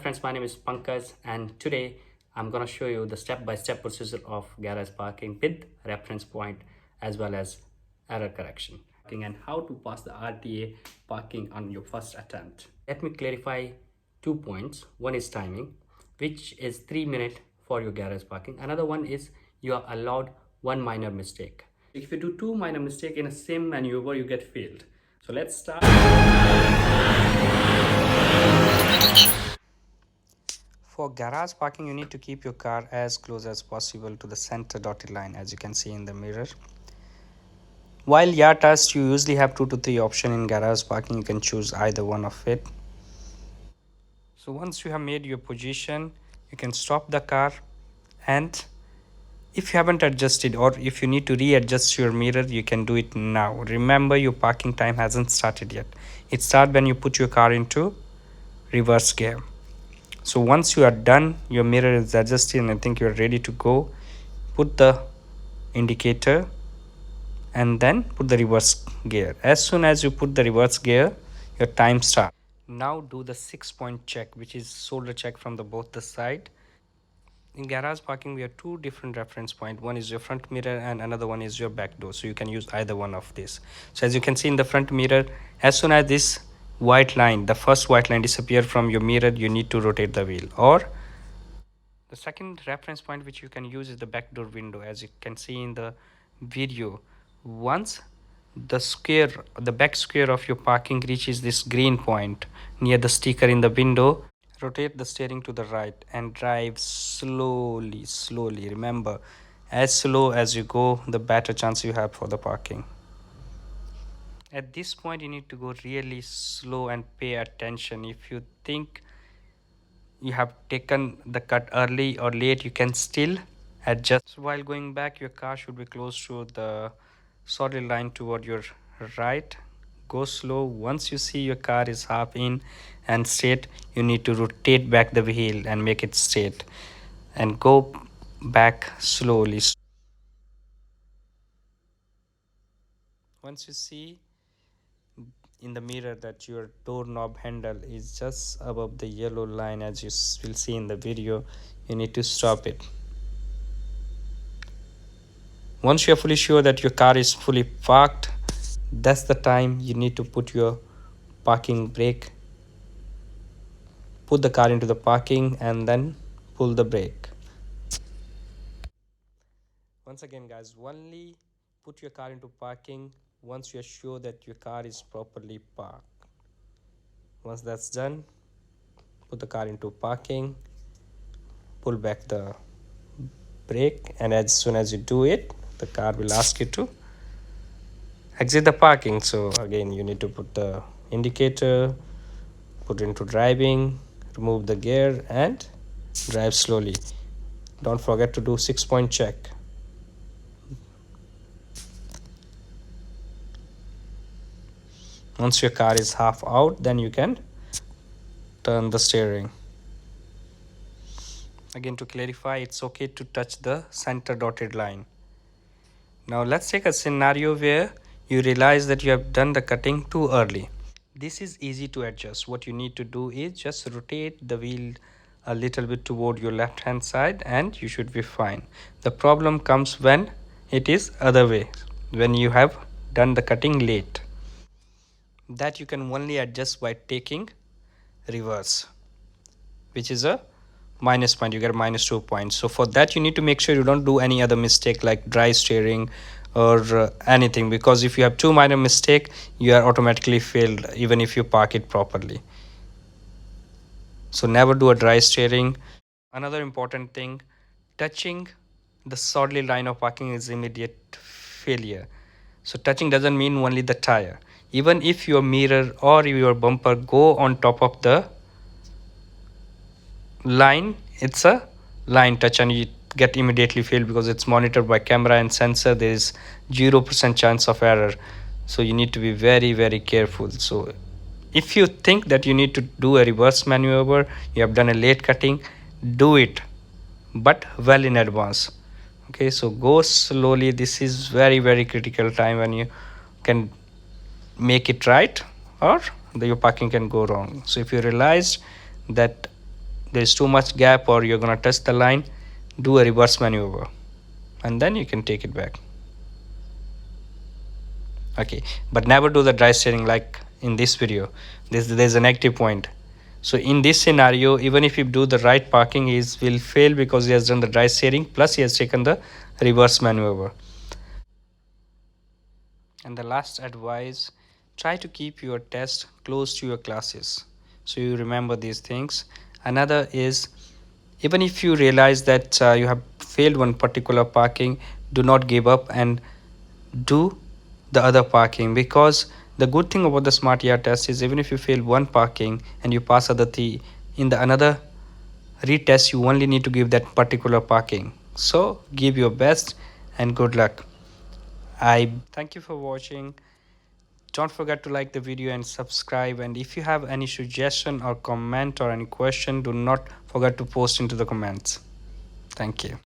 friends, my name is Pankaj and today I'm going to show you the step-by-step procedure of garage parking with reference point as well as error correction and how to pass the RTA parking on your first attempt. Let me clarify 2 points. One is timing, which is 3 minutes for your garage parking. Another one is you are allowed one minor mistake. If you do 2 minor mistakes in the same maneuver, you get failed. So let's start. For garage parking, you need to keep your car as close as possible to the center dotted line, as you can see in the mirror. While yard test, you usually have 2 to 3 options in garage parking. You can choose either one of it. So once you have made your position, you can stop the car, and if you haven't adjusted or if you need to readjust your mirror, you can do it now. Remember, your parking time hasn't started yet. It starts when you put your car into reverse gear. So once you are done, your mirror is adjusted and I think you're ready to go, put the indicator and then put the reverse gear. As soon as you put the reverse gear, your time starts. Now do the 6-point check, which is shoulder check from both the side. In garage parking, we have 2 different reference points. One is your front mirror and another one is your back door. So you can use either one of these. So as you can see in the front mirror, as soon as this white line, the first white line disappear from your mirror, you need to rotate the wheel. Or the second reference point which you can use is the back door window. As you can see in the video, once the back square of your parking reaches this green point near the sticker in the window, rotate the steering to the right and drive slowly. Remember, as slow as you go, the better chance you have for the parking. At this point, you need to go really slow and pay attention. If you think you have taken the cut early or late, you can still adjust. While going back, your car should be close to the solid line toward your right. Go slow. Once you see your car is half in and straight, you need to rotate back the wheel and make it straight and go back slowly. Once you see in the mirror that your doorknob handle is just above the yellow line, as you will see in the video, you need to stop it. Once you are fully sure that your car is fully parked, that's the time you need to put your parking brake. Put the car into the parking and then pull the brake. Once again guys, only put your car into parking once you are sure that your car is properly parked. Once that's done, put the car into parking, pull back the brake, and as soon as you do it, the car will ask you to exit the parking. So again, you need to put the indicator, put into driving, remove the gear and drive slowly. Don't forget to do 6-point check. Once your car is half out, then you can turn the steering. Again, to clarify, it's okay to touch the center dotted line. Now let's take a scenario where you realize that you have done the cutting too early. This is easy to adjust. What you need to do is just rotate the wheel a little bit toward your left hand side and you should be fine. The problem comes when it is other way, when you have done the cutting late. That you can only adjust by taking reverse, which is a minus point. You get -2 points. So for that you need to make sure you don't do any other mistake like dry steering or anything, because if you have 2 minor mistake, you are automatically failed even if you park it properly. So never do a dry steering. Another important thing, touching the solid line of parking is immediate failure. So touching doesn't mean only the tire. Even if your mirror or your bumper go on top of the line, it's a line touch and you get immediately failed because it's monitored by camera and sensor. There is 0% chance of error. So you need to be very careful. So if you think that you need to do a reverse maneuver, you have done a late cutting, do it, but well in advance. Okay, so go slowly. This is very critical time when you can make it right or your parking can go wrong. So if you realized that there's too much gap or you're gonna touch the line, do a reverse maneuver and then you can take it back. Okay, but never do the dry steering like in this video. There's a negative point. So in this scenario, even if you do the right parking, he will fail because he has done the dry steering plus he has taken the reverse maneuver. And the last advice, try to keep your test close to your classes so you remember these things. Another is, even if you realize that you have failed one particular parking, do not give up and do the other parking, because the good thing about the smartYard test is even if you fail one parking and you pass other three, in the another retest you only need to give that particular parking. So give your best and good luck. I thank you for watching. Don't forget to like the video and subscribe, and if you have any suggestion or comment or any question, do not forget to post into the comments. Thank you.